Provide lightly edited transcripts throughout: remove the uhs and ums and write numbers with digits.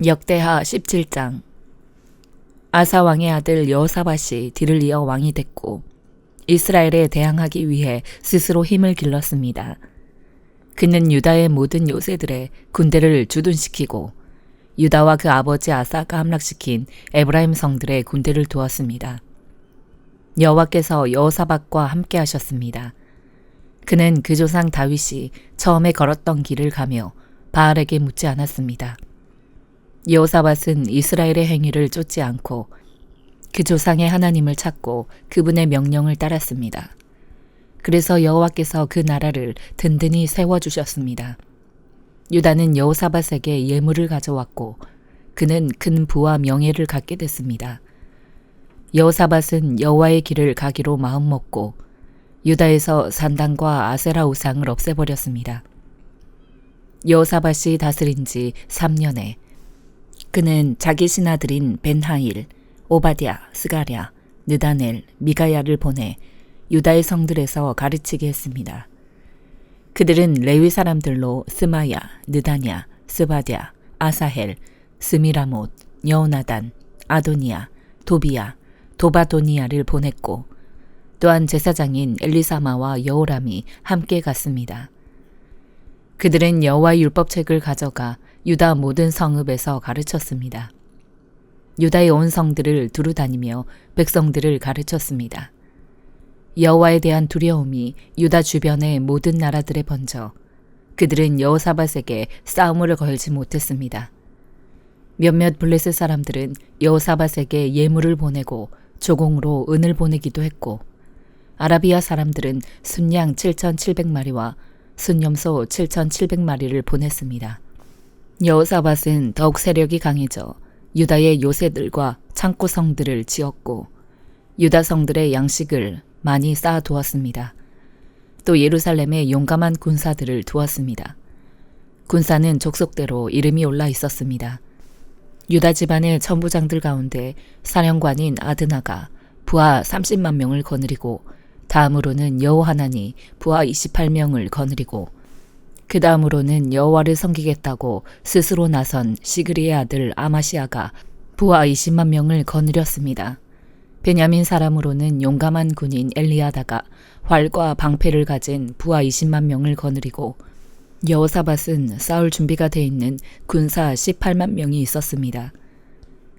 역대하 17장. 아사 왕의 아들 여호사밧이 뒤를 이어 왕이 됐고 이스라엘에 대항하기 위해 스스로 힘을 길렀습니다. 그는 유다의 모든 요새들의 군대를 주둔시키고 유다와 그 아버지 아사가 함락시킨 에브라임 성들의 군대를 두었습니다. 여호와께서 여호사밧과 함께 하셨습니다. 그는 그 조상 다윗이 처음에 걸었던 길을 가며 바알에게 묻지 않았습니다. 여호사밧은 이스라엘의 행위를 쫓지 않고 그 조상의 하나님을 찾고 그분의 명령을 따랐습니다. 그래서 여호와께서 그 나라를 든든히 세워주셨습니다. 유다는 여호사밧에게 예물을 가져왔고 그는 큰 부와 명예를 갖게 됐습니다. 여호사밧은 여호와의 길을 가기로 마음먹고 유다에서 산당과 아세라 우상을 없애버렸습니다. 여호사밧이 다스린 지 3년에 그는 자기 신하들인 벤하일, 오바댜, 스가랴, 느다넬, 미가야를 보내 유다의 성들에서 가르치게 했습니다. 그들은 레위 사람들로 스마야, 느다냐, 스바랴, 아사헬, 스미라못, 여호나단, 아도니아, 도비야, 도바도니아를 보냈고 또한 제사장인 엘리사마와 여호람이 함께 갔습니다. 그들은 여호와의 율법책을 가져가 유다 모든 성읍에서 가르쳤습니다. 유다의 온 성들을 두루 다니며 백성들을 가르쳤습니다. 여호와에 대한 두려움이 유다 주변의 모든 나라들에 번져 그들은 여호사밧에게 싸움을 걸지 못했습니다. 몇몇 블레셋 사람들은 여호사밧에게 예물을 보내고 조공으로 은을 보내기도 했고 아라비아 사람들은 순양 7,700마리와 순염소 7,700마리를 보냈습니다. 여호사밧은 더욱 세력이 강해져 유다의 요새들과 창고 성들을 지었고 유다 성들의 양식을 많이 쌓아두었습니다. 또 예루살렘에 용감한 군사들을 두었습니다. 군사는 족속대로 이름이 올라 있었습니다. 유다 집안의 천부장들 가운데 사령관인 아드나가 부하 30만 명을 거느리고 다음으로는 여호하나니 부하 28명을 거느리고 그 다음으로는 여호와를 섬기겠다고 스스로 나선 시그리의 아들 아마시아가 부하 20만 명을 거느렸습니다. 베냐민 사람으로는 용감한 군인 엘리아다가 활과 방패를 가진 부하 20만 명을 거느리고 여호사밧은 싸울 준비가 돼 있는 군사 18만 명이 있었습니다.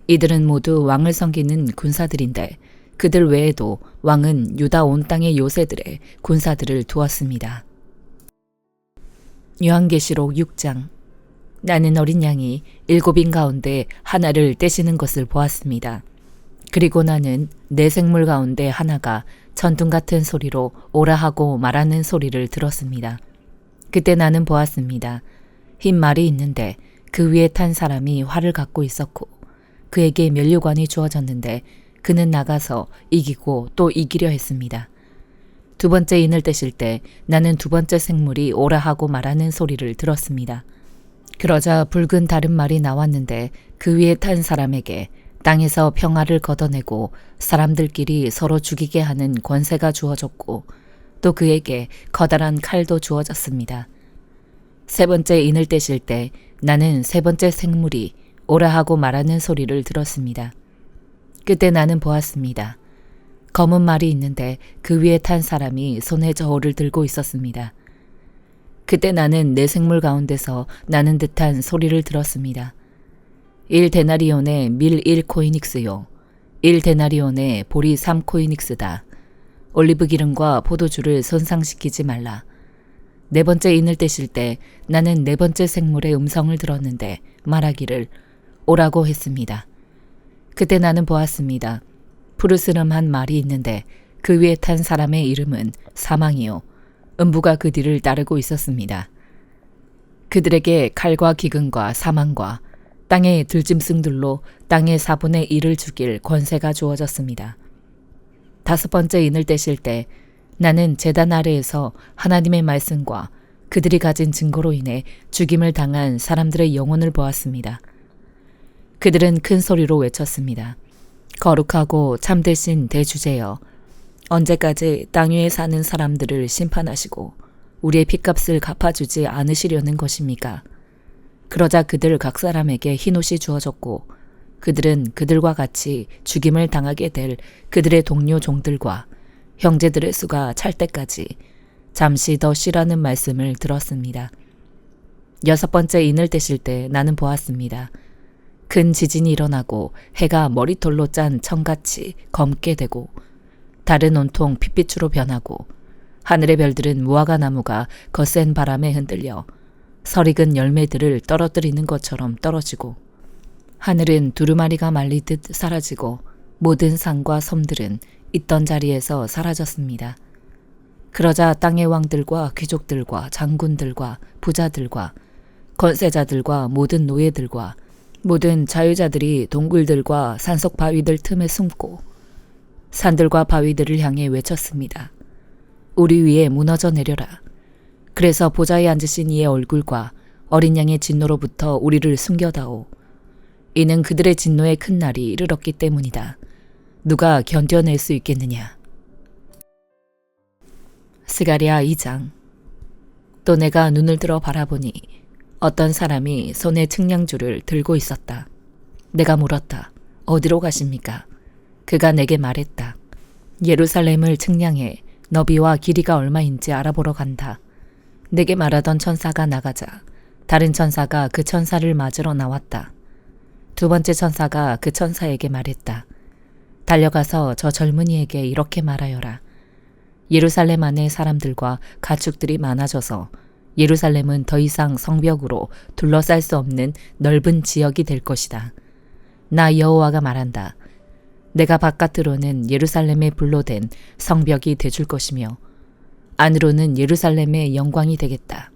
이들은 모두 왕을 섬기는 군사들인데 그들 외에도 왕은 유다 온 땅의 요새들의 군사들을 두었습니다. 요한계시록 6장. 나는 어린 양이 7인 가운데 하나를 떼시는 것을 보았습니다. 그리고 나는 네 생물 가운데 하나가 천둥 같은 소리로 오라 하고 말하는 소리를 들었습니다. 그때 나는 보았습니다. 흰 말이 있는데 그 위에 탄 사람이 활을 갖고 있었고 그에게 면류관이 주어졌는데 그는 나가서 이기고 또 이기려 했습니다. 두 번째 인을 떼실 때 나는 두 번째 생물이 오라 하고 말하는 소리를 들었습니다. 그러자 붉은 다른 말이 나왔는데 그 위에 탄 사람에게 땅에서 평화를 걷어내고 사람들끼리 서로 죽이게 하는 권세가 주어졌고 또 그에게 커다란 칼도 주어졌습니다. 세 번째 인을 떼실 때 나는 세 번째 생물이 오라 하고 말하는 소리를 들었습니다. 그때 나는 보았습니다. 검은 말이 있는데 그 위에 탄 사람이 손에 저울을 들고 있었습니다. 그때 나는 네 생물 가운데서 나는 듯한 소리를 들었습니다. 1데나리온의 밀 1코이닉스요. 1데나리온의 보리 3코이닉스다. 올리브 기름과 포도주를 손상시키지 말라. 네 번째 인을 떼실 때 나는 네 번째 생물의 음성을 들었는데 말하기를 오라고 했습니다. 그때 나는 보았습니다. 푸르스름한 말이 있는데 그 위에 탄 사람의 이름은 사망이요. 음부가 그 뒤를 따르고 있었습니다. 그들에게 칼과 기근과 사망과 땅의 들짐승들로 땅의 4분의 1을 죽일 권세가 주어졌습니다. 다섯 번째 인을 떼실 때 나는 제단 아래에서 하나님의 말씀과 그들이 가진 증거로 인해 죽임을 당한 사람들의 영혼을 보았습니다. 그들은 큰 소리로 외쳤습니다. 거룩하고 참되신 대주제여, 언제까지 땅 위에 사는 사람들을 심판하시고 우리의 핏값을 갚아주지 않으시려는 것입니까? 그러자 그들 각 사람에게 흰옷이 주어졌고 그들은 그들과 같이 죽임을 당하게 될 그들의 동료 종들과 형제들의 수가 찰 때까지 잠시 더 쉬라는 말씀을 들었습니다. 6번째 인을 떼실 때 나는 보았습니다. 큰 지진이 일어나고 해가 머리털로 짠 청같이 검게 되고 달은 온통 핏빛으로 변하고 하늘의 별들은 무화과 나무가 거센 바람에 흔들려 설익은 열매들을 떨어뜨리는 것처럼 떨어지고 하늘은 두루마리가 말리듯 사라지고 모든 산과 섬들은 있던 자리에서 사라졌습니다. 그러자 땅의 왕들과 귀족들과 장군들과 부자들과 권세자들과 모든 노예들과 모든 자유자들이 동굴들과 산속 바위들 틈에 숨고 산들과 바위들을 향해 외쳤습니다. 우리 위에 무너져 내려라. 그래서 보좌에 앉으신 이의 얼굴과 어린 양의 진노로부터 우리를 숨겨다오. 이는 그들의 진노의 큰 날이 이르렀기 때문이다. 누가 견뎌낼 수 있겠느냐. 스가랴 2장. 또 내가 눈을 들어 바라보니 어떤 사람이 손에 측량줄을 들고 있었다. 내가 물었다. 어디로 가십니까? 그가 내게 말했다. 예루살렘을 측량해 너비와 길이가 얼마인지 알아보러 간다. 내게 말하던 천사가 나가자 다른 천사가 그 천사를 맞으러 나왔다. 두 번째 천사가 그 천사에게 말했다. 달려가서 저 젊은이에게 이렇게 말하여라. 예루살렘 안에 사람들과 가축들이 많아져서 예루살렘은 더 이상 성벽으로 둘러쌀 수 없는 넓은 지역이 될 것이다. 나 여호와가 말한다. 내가 바깥으로는 예루살렘의 불로 된 성벽이 되줄 것이며 안으로는 예루살렘의 영광이 되겠다.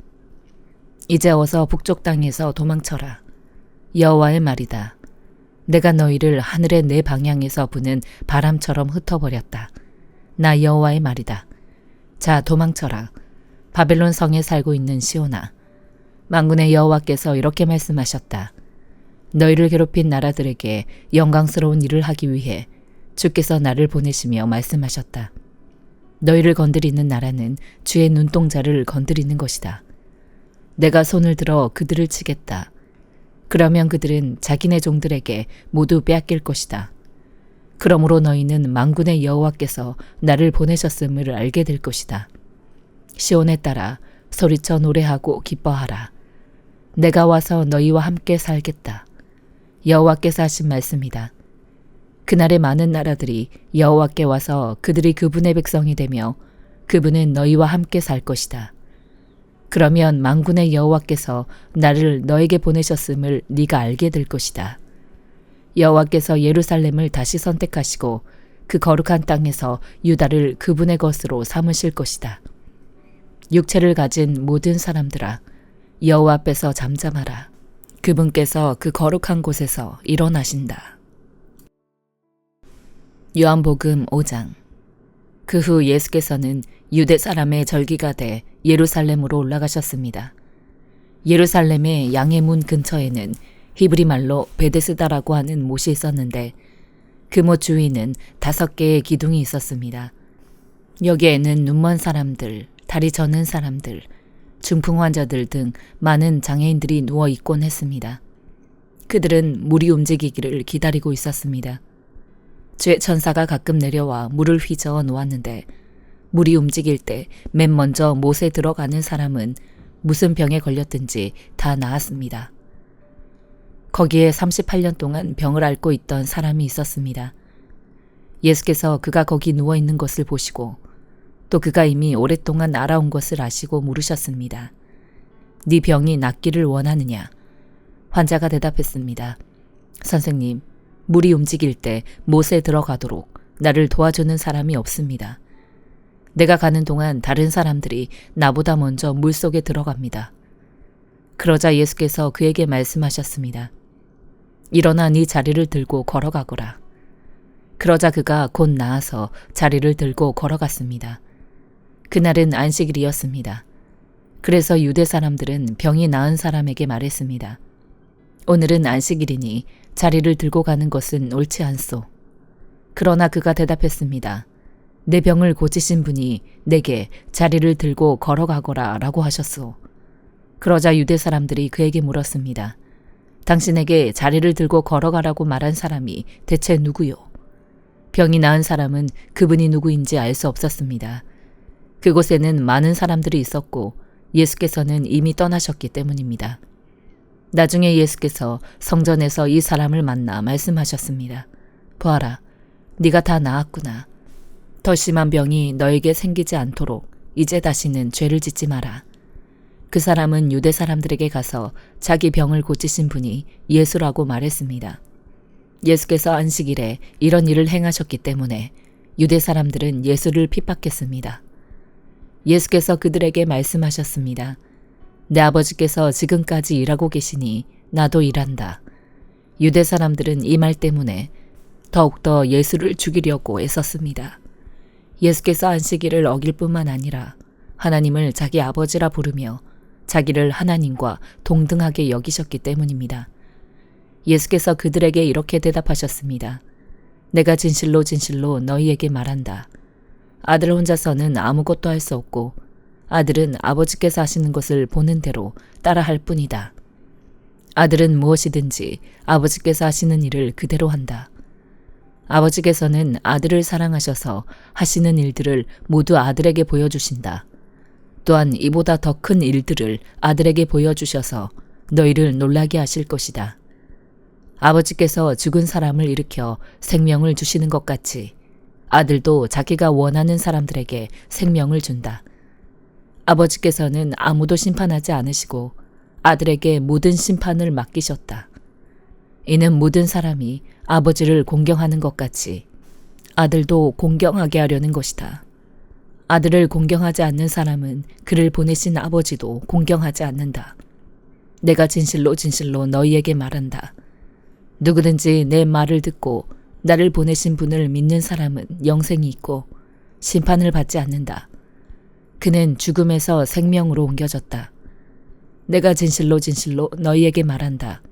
이제 어서 북쪽 땅에서 도망쳐라. 여호와의 말이다. 내가 너희를 하늘의 네 방향에서 부는 바람처럼 흩어버렸다. 나 여호와의 말이다. 자, 도망쳐라. 바벨론 성에 살고 있는 시온아. 만군의 여호와께서 이렇게 말씀하셨다. 너희를 괴롭힌 나라들에게 영광스러운 일을 하기 위해 주께서 나를 보내시며 말씀하셨다. 너희를 건드리는 나라는 주의 눈동자를 건드리는 것이다. 내가 손을 들어 그들을 치겠다. 그러면 그들은 자기네 종들에게 모두 빼앗길 것이다. 그러므로 너희는 만군의 여호와께서 나를 보내셨음을 알게 될 것이다. 시온에 따라 소리쳐 노래하고 기뻐하라. 내가 와서 너희와 함께 살겠다. 여호와께서 하신 말씀이다. 그날에 많은 나라들이 여호와께 와서 그들이 그분의 백성이 되며 그분은 너희와 함께 살 것이다. 그러면 만군의 여호와께서 나를 너에게 보내셨음을 네가 알게 될 것이다. 여호와께서 예루살렘을 다시 선택하시고 그 거룩한 땅에서 유다를 그분의 것으로 삼으실 것이다. 육체를 가진 모든 사람들아, 여호와 앞에서 잠잠하라. 그분께서 그 거룩한 곳에서 일어나신다. 요한복음 5장. 그 후 예수께서는 유대 사람의 절기가 돼 예루살렘으로 올라가셨습니다. 예루살렘의 양의 문 근처에는 히브리 말로 베데스다라고 하는 못이 있었는데 그 못 주위는 5개의 기둥이 있었습니다. 여기에는 눈먼 사람들, 다리 저는 사람들, 중풍 환자들 등 많은 장애인들이 누워 있곤 했습니다. 그들은 물이 움직이기를 기다리고 있었습니다. 주의 천사가 가끔 내려와 물을 휘저어 놓았는데 물이 움직일 때 맨 먼저 못에 들어가는 사람은 무슨 병에 걸렸든지 다 나았습니다. 거기에 38년 동안 병을 앓고 있던 사람이 있었습니다. 예수께서 그가 거기 누워있는 것을 보시고 또 그가 이미 오랫동안 알아온 것을 아시고 물으셨습니다. 네 병이 낫기를 원하느냐? 환자가 대답했습니다. 선생님, 물이 움직일 때 못에 들어가도록 나를 도와주는 사람이 없습니다. 내가 가는 동안 다른 사람들이 나보다 먼저 물속에 들어갑니다. 그러자 예수께서 그에게 말씀하셨습니다. 일어나 네 자리를 들고 걸어가거라. 그러자 그가 곧 나아서 자리를 들고 걸어갔습니다. 그날은 안식일이었습니다. 그래서 유대 사람들은 병이 나은 사람에게 말했습니다. 오늘은 안식일이니 자리를 들고 가는 것은 옳지 않소. 그러나 그가 대답했습니다. 내 병을 고치신 분이 내게 자리를 들고 걸어가거라 라고 하셨소. 그러자 유대 사람들이 그에게 물었습니다. 당신에게 자리를 들고 걸어가라고 말한 사람이 대체 누구요? 병이 나은 사람은 그분이 누구인지 알 수 없었습니다. 그곳에는 많은 사람들이 있었고 예수께서는 이미 떠나셨기 때문입니다. 나중에 예수께서 성전에서 이 사람을 만나 말씀하셨습니다. 보아라, 네가 다 나았구나. 더 심한 병이 너에게 생기지 않도록 이제 다시는 죄를 짓지 마라. 그 사람은 유대 사람들에게 가서 자기 병을 고치신 분이 예수라고 말했습니다. 예수께서 안식일에 이런 일을 행하셨기 때문에 유대 사람들은 예수를 핍박했습니다. 예수께서 그들에게 말씀하셨습니다. 내 아버지께서 지금까지 일하고 계시니 나도 일한다. 유대 사람들은 이 말 때문에 더욱더 예수를 죽이려고 애썼습니다. 예수께서 안식일을 어길 뿐만 아니라 하나님을 자기 아버지라 부르며 자기를 하나님과 동등하게 여기셨기 때문입니다. 예수께서 그들에게 이렇게 대답하셨습니다. 내가 진실로 진실로 너희에게 말한다. 아들 혼자서는 아무것도 할 수 없고 아들은 아버지께서 하시는 것을 보는 대로 따라할 뿐이다. 아들은 무엇이든지 아버지께서 하시는 일을 그대로 한다. 아버지께서는 아들을 사랑하셔서 하시는 일들을 모두 아들에게 보여주신다. 또한 이보다 더 큰 일들을 아들에게 보여주셔서 너희를 놀라게 하실 것이다. 아버지께서 죽은 사람을 일으켜 생명을 주시는 것 같이 아들도 자기가 원하는 사람들에게 생명을 준다. 아버지께서는 아무도 심판하지 않으시고 아들에게 모든 심판을 맡기셨다. 이는 모든 사람이 아버지를 공경하는 것 같이 아들도 공경하게 하려는 것이다. 아들을 공경하지 않는 사람은 그를 보내신 아버지도 공경하지 않는다. 내가 진실로 진실로 너희에게 말한다. 누구든지 내 말을 듣고 나를 보내신 분을 믿는 사람은 영생이 있고 심판을 받지 않는다. 그는 죽음에서 생명으로 옮겨졌다. 내가 진실로 진실로 너희에게 말한다.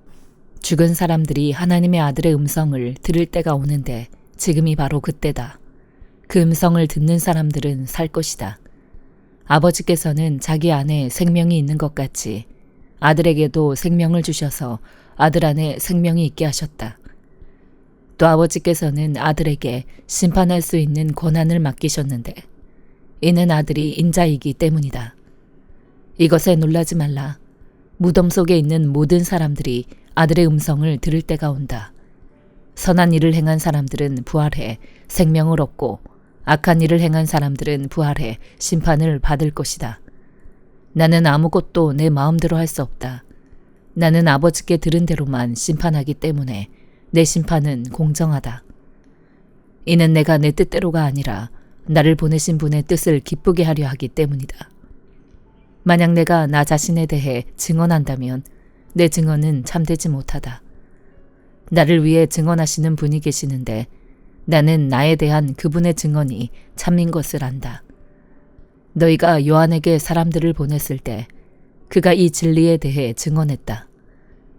죽은 사람들이 하나님의 아들의 음성을 들을 때가 오는데 지금이 바로 그때다. 그 음성을 듣는 사람들은 살 것이다. 아버지께서는 자기 안에 생명이 있는 것 같이 아들에게도 생명을 주셔서 아들 안에 생명이 있게 하셨다. 또 아버지께서는 아들에게 심판할 수 있는 권한을 맡기셨는데 이는 아들이 인자이기 때문이다. 이것에 놀라지 말라. 무덤 속에 있는 모든 사람들이 아들의 음성을 들을 때가 온다. 선한 일을 행한 사람들은 부활해 생명을 얻고 악한 일을 행한 사람들은 부활해 심판을 받을 것이다. 나는 아무것도 내 마음대로 할 수 없다. 나는 아버지께 들은 대로만 심판하기 때문에 내 심판은 공정하다. 이는 내가 내 뜻대로가 아니라 나를 보내신 분의 뜻을 기쁘게 하려 하기 때문이다. 만약 내가 나 자신에 대해 증언한다면 내 증언은 참되지 못하다. 나를 위해 증언하시는 분이 계시는데 나는 나에 대한 그분의 증언이 참인 것을 안다. 너희가 요한에게 사람들을 보냈을 때 그가 이 진리에 대해 증언했다.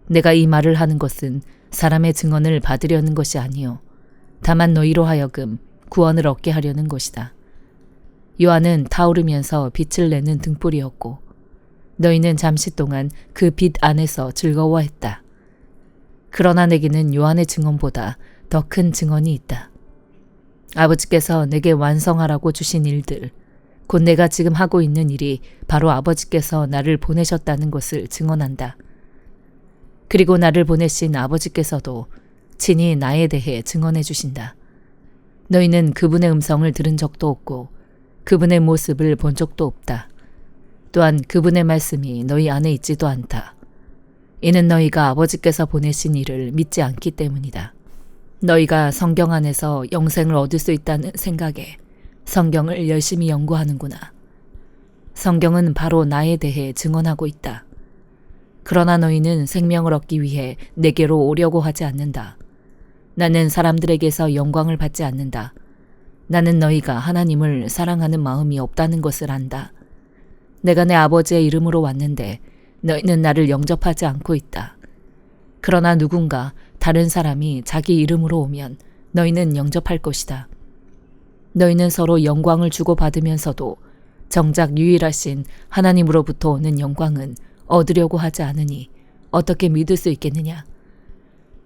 내가 이 말을 하는 것은 사람의 증언을 받으려는 것이 아니요 다만 너희로 하여금 구원을 얻게 하려는 것이다. 요한은 타오르면서 빛을 내는 등불이었고 너희는 잠시 동안 그 빛 안에서 즐거워했다. 그러나 내게는 요한의 증언보다 더 큰 증언이 있다. 아버지께서 내게 완성하라고 주신 일들, 곧 내가 지금 하고 있는 일이 바로 아버지께서 나를 보내셨다는 것을 증언한다. 그리고 나를 보내신 아버지께서도 친히 나에 대해 증언해 주신다. 너희는 그분의 음성을 들은 적도 없고 그분의 모습을 본 적도 없다. 또한 그분의 말씀이 너희 안에 있지도 않다. 이는 너희가 아버지께서 보내신 이를 믿지 않기 때문이다. 너희가 성경 안에서 영생을 얻을 수 있다는 생각에 성경을 열심히 연구하는구나. 성경은 바로 나에 대해 증언하고 있다. 그러나 너희는 생명을 얻기 위해 내게로 오려고 하지 않는다. 나는 사람들에게서 영광을 받지 않는다. 나는 너희가 하나님을 사랑하는 마음이 없다는 것을 안다. 내가 내 아버지의 이름으로 왔는데 너희는 나를 영접하지 않고 있다. 그러나 누군가 다른 사람이 자기 이름으로 오면 너희는 영접할 것이다. 너희는 서로 영광을 주고받으면서도 정작 유일하신 하나님으로부터 오는 영광은 얻으려고 하지 않으니 어떻게 믿을 수 있겠느냐?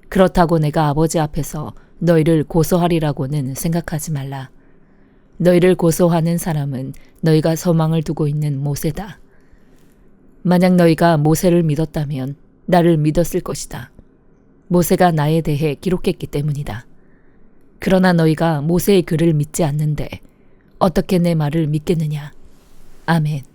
그렇다고 내가 아버지 앞에서 너희를 고소하리라고는 생각하지 말라. 너희를 고소하는 사람은 너희가 소망을 두고 있는 모세다. 만약 너희가 모세를 믿었다면 나를 믿었을 것이다. 모세가 나에 대해 기록했기 때문이다. 그러나 너희가 모세의 글을 믿지 않는데 어떻게 내 말을 믿겠느냐? 아멘.